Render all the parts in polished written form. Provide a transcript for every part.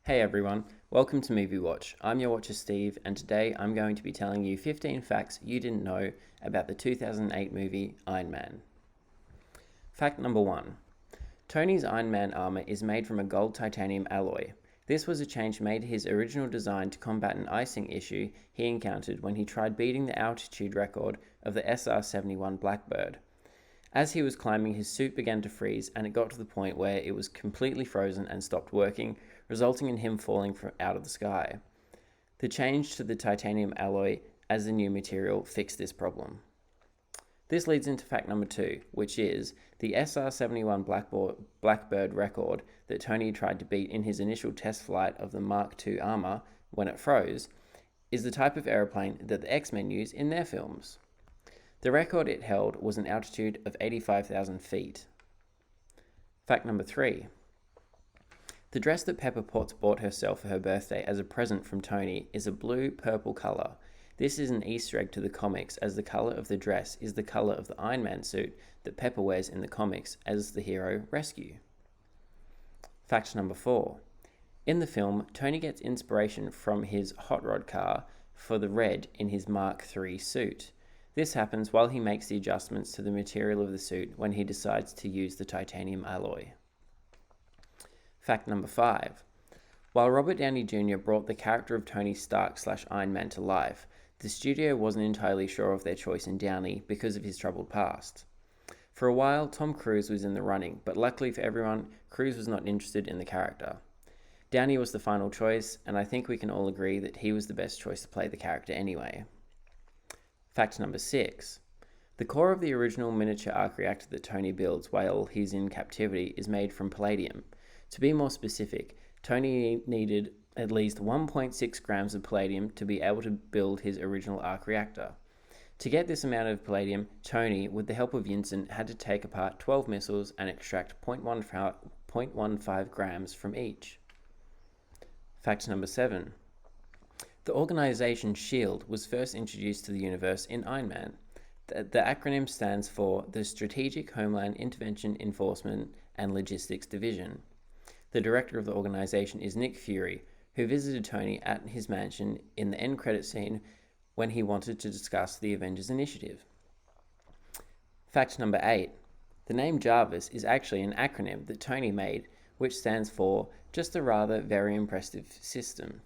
Hey everyone, welcome to Movie Watch. I'm your watcher Steve, and today I'm going to be telling you 15 facts you didn't know about the 2008 movie Iron Man. Fact number 1. Tony's Iron Man armor is made from a gold titanium alloy. This was a change made to his original design to combat an icing issue he encountered when he tried beating the altitude record of the SR-71 Blackbird. As he was climbing, his suit began to freeze, and it got to the point where it was completely frozen and stopped working, resulting in him falling out of the sky. The change to the titanium alloy as the new material fixed this problem. This leads into fact number 2, which is the SR-71 Blackbird record that Tony tried to beat in his initial test flight of the Mark II armor when it froze, is the type of aeroplane that the X-Men use in their films. The record it held was an altitude of 85,000 feet. Fact number 3. The dress that Pepper Potts bought herself for her birthday as a present from Tony is a blue-purple colour. This is an Easter egg to the comics, as the colour of the dress is the colour of the Iron Man suit that Pepper wears in the comics as the hero Rescue. Fact number 4. In the film, Tony gets inspiration from his hot rod car for the red in his Mark III suit. This happens while he makes the adjustments to the material of the suit when he decides to use the titanium alloy. Fact number 5. While Robert Downey Jr. brought the character of Tony Stark / Iron Man to life, the studio wasn't entirely sure of their choice in Downey because of his troubled past. For a while, Tom Cruise was in the running, but luckily for everyone, Cruise was not interested in the character. Downey was the final choice, and I think we can all agree that he was the best choice to play the character anyway. Fact number 6. The core of the original miniature arc reactor that Tony builds while he's in captivity is made from palladium. To be more specific, Tony needed at least 1.6 grams of palladium to be able to build his original arc reactor. To get this amount of palladium, Tony, with the help of Yinsen, had to take apart 12 missiles and extract 0.15 grams from each. Fact number 7. The organization SHIELD was first introduced to the universe in Iron Man. The acronym stands for the Strategic Homeland Intervention Enforcement and Logistics Division. The director of the organization is Nick Fury, who visited Tony at his mansion in the end credit scene when he wanted to discuss the Avengers Initiative. Fact number 8. The name Jarvis is actually an acronym that Tony made, which stands for Just a Rather Very Impressive System.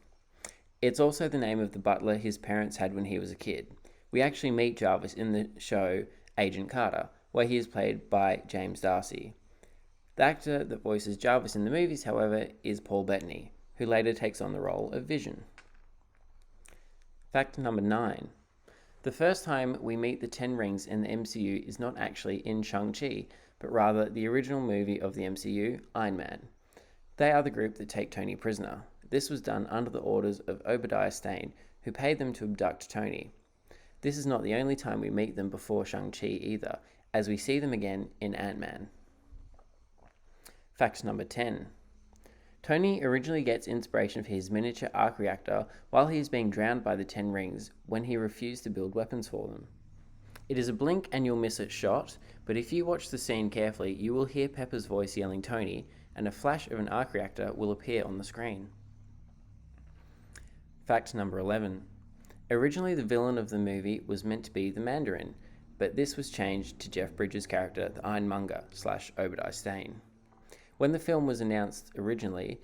It's also the name of the butler his parents had when he was a kid. We actually meet Jarvis in the show Agent Carter, where he is played by James D'Arcy. The actor that voices Jarvis in the movies, however, is Paul Bettany, who later takes on the role of Vision. Fact number 9. The first time we meet the Ten Rings in the MCU is not actually in Shang-Chi, but rather the original movie of the MCU, Iron Man. They are the group that take Tony prisoner. This was done under the orders of Obadiah Stane, who paid them to abduct Tony. This is not the only time we meet them before Shang-Chi either, as we see them again in Ant-Man. Fact number 10. Tony originally gets inspiration for his miniature arc reactor while he is being drowned by the Ten Rings when he refused to build weapons for them. It is a blink and you'll miss it shot, but if you watch the scene carefully, you will hear Pepper's voice yelling Tony, and a flash of an arc reactor will appear on the screen. Fact number 11. Originally, the villain of the movie was meant to be the Mandarin, but this was changed to Jeff Bridges' character, the Ironmonger / Obadiah Stane. When the film was announced originally,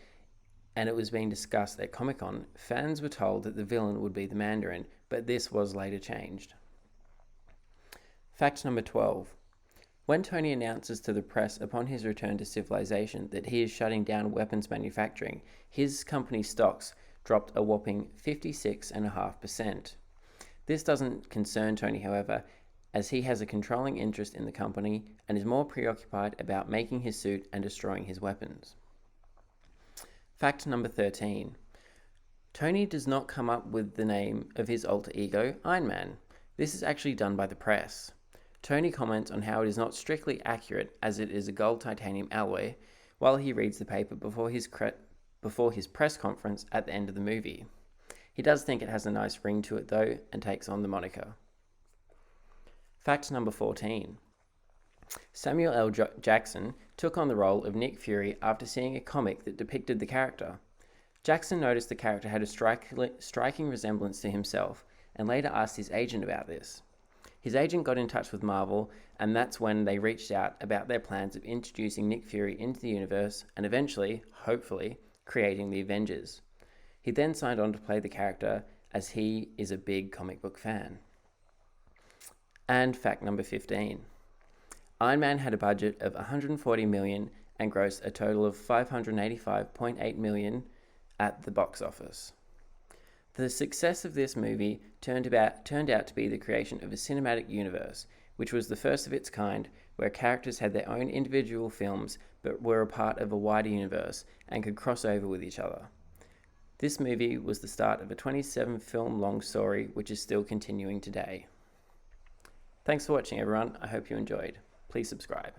and it was being discussed at Comic-Con, fans were told that the villain would be the Mandarin, but this was later changed. Fact number 12. When Tony announces to the press upon his return to civilization that he is shutting down weapons manufacturing, his company's stocks dropped a whopping 56.5%. This doesn't concern Tony, however, as he has a controlling interest in the company and is more preoccupied about making his suit and destroying his weapons. Fact number 13. Tony does not come up with the name of his alter ego, Iron Man. This is actually done by the press. Tony comments on how it is not strictly accurate as it is a gold titanium alloy while he reads the paper before his press conference at the end of the movie. He does think it has a nice ring to it though, and takes on the moniker. Fact number 14. Samuel L. Jackson took on the role of Nick Fury after seeing a comic that depicted the character. Jackson noticed the character had a striking resemblance to himself and later asked his agent about this. His agent got in touch with Marvel, and that's when they reached out about their plans of introducing Nick Fury into the universe and eventually, hopefully, creating the Avengers. He then signed on to play the character as he is a big comic book fan. And fact number 15. Iron Man had a budget of $140 million and grossed a total of $585.8 million at the box office. The success of this movie turned out to be the creation of a cinematic universe, which was the first of its kind, where characters had their own individual films but were a part of a wider universe and could cross over with each other. This movie was the start of a 27-film-long story which is still continuing today. Thanks for watching, everyone. I hope you enjoyed. Please subscribe.